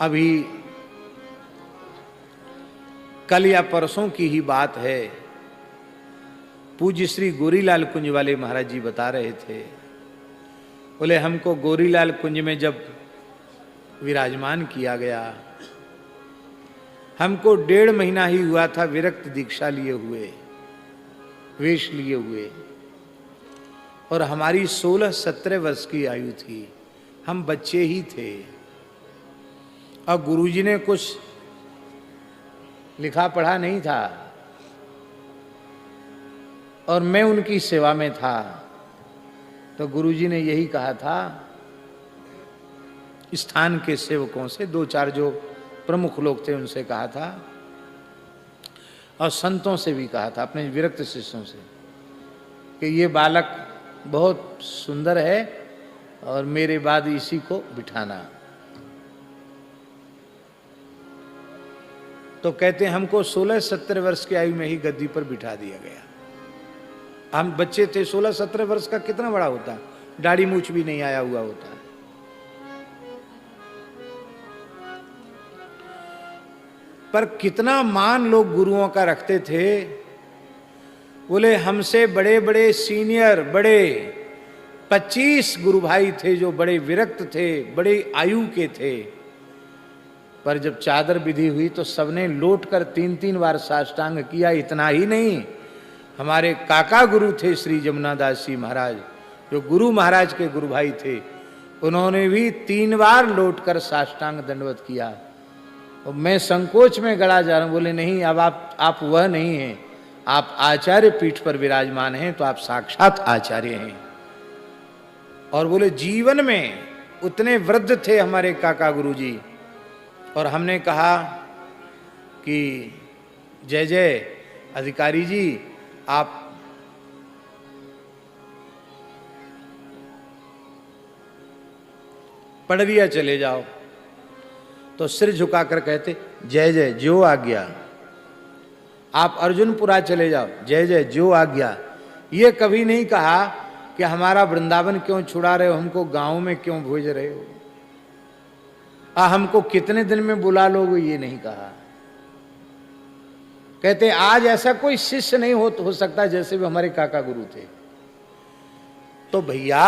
अभी कल या परसों की ही बात है, पूज्य श्री गोरीलाल कुंज वाले महाराज जी बता रहे थे, बोले हमको गोरीलाल कुंज में जब विराजमान किया गया, हमको 1.5 महीना ही हुआ था विरक्त दीक्षा लिए हुए, वेश लिए हुए, और हमारी 16-17 वर्ष की आयु थी, हम बच्चे ही थे। और गुरुजी ने कुछ लिखा पढ़ा नहीं था और मैं उनकी सेवा में था, तो गुरुजी ने यही कहा था, स्थान के सेवकों से 2-4 जो प्रमुख लोग थे उनसे कहा था, और संतों से भी कहा था, अपने विरक्त शिष्यों से, कि ये बालक बहुत सुंदर है और मेरे बाद इसी को बिठाना। तो कहते हैं हमको 16-17 वर्ष की आयु में ही गद्दी पर बिठा दिया गया। हम बच्चे थे, 16-17 वर्ष का कितना बड़ा होता, दाढ़ी मूछ भी नहीं आया हुआ होता। पर कितना मान लोग गुरुओं का रखते थे। बोले हमसे बड़े बड़े सीनियर, बड़े 25 गुरु भाई थे जो बड़े विरक्त थे, बड़े आयु के थे, पर जब चादर विधि हुई तो सबने लौट कर 3-3 बार साष्टांग किया। इतना ही नहीं, हमारे काका गुरु थे श्री जमुनादास जी महाराज, जो गुरु महाराज के गुरु भाई थे, उन्होंने भी 3 बार लौट कर साष्टांग दंडवत किया। और मैं संकोच में गड़ा जा रहा हूं। बोले नहीं, अब आप वह नहीं हैं, आप आचार्य पीठ पर विराजमान हैं, तो आप साक्षात आचार्य हैं। और बोले जीवन में उतने वृद्ध थे हमारे काका गुरुजी, और हमने कहा कि जय जय अधिकारी जी, आप पड़रिया चले जाओ। तो सिर झुकाकर कहते जय जय जो आज्ञा। आप अर्जुनपुरा चले जाओ, जय जय जो आज्ञा। ये कभी नहीं कहा कि हमारा वृंदावन क्यों छुड़ा रहे हो, हमको गांव में क्यों भेज रहे हो, हमको कितने दिन में बुला लोगे, ये नहीं कहा। कहते आज ऐसा कोई शिष्य नहीं हो सकता जैसे भी हमारे काका गुरु थे। तो भैया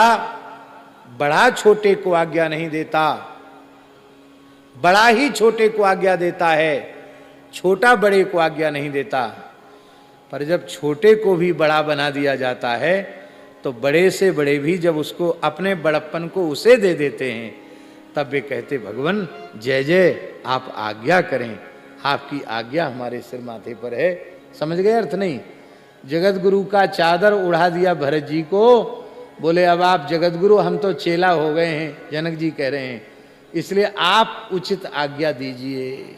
बड़ा छोटे को आज्ञा नहीं देता, बड़ा ही छोटे को आज्ञा देता है, छोटा बड़े को आज्ञा नहीं देता। पर जब छोटे को भी बड़ा बना दिया जाता है, तो बड़े से बड़े भी जब उसको अपने बड़प्पन को उसे दे देते हैं, तब वे कहते भगवान जय जय, आप आज्ञा करें, आपकी आज्ञा हमारे सिर माथे पर है। समझ गए अर्थ नहीं? जगत गुरु का चादर उड़ा दिया भरत जी को, बोले अब आप जगत गुरु, हम तो चेला हो गए हैं, जनक जी कह रहे हैं, इसलिए आप उचित आज्ञा दीजिए।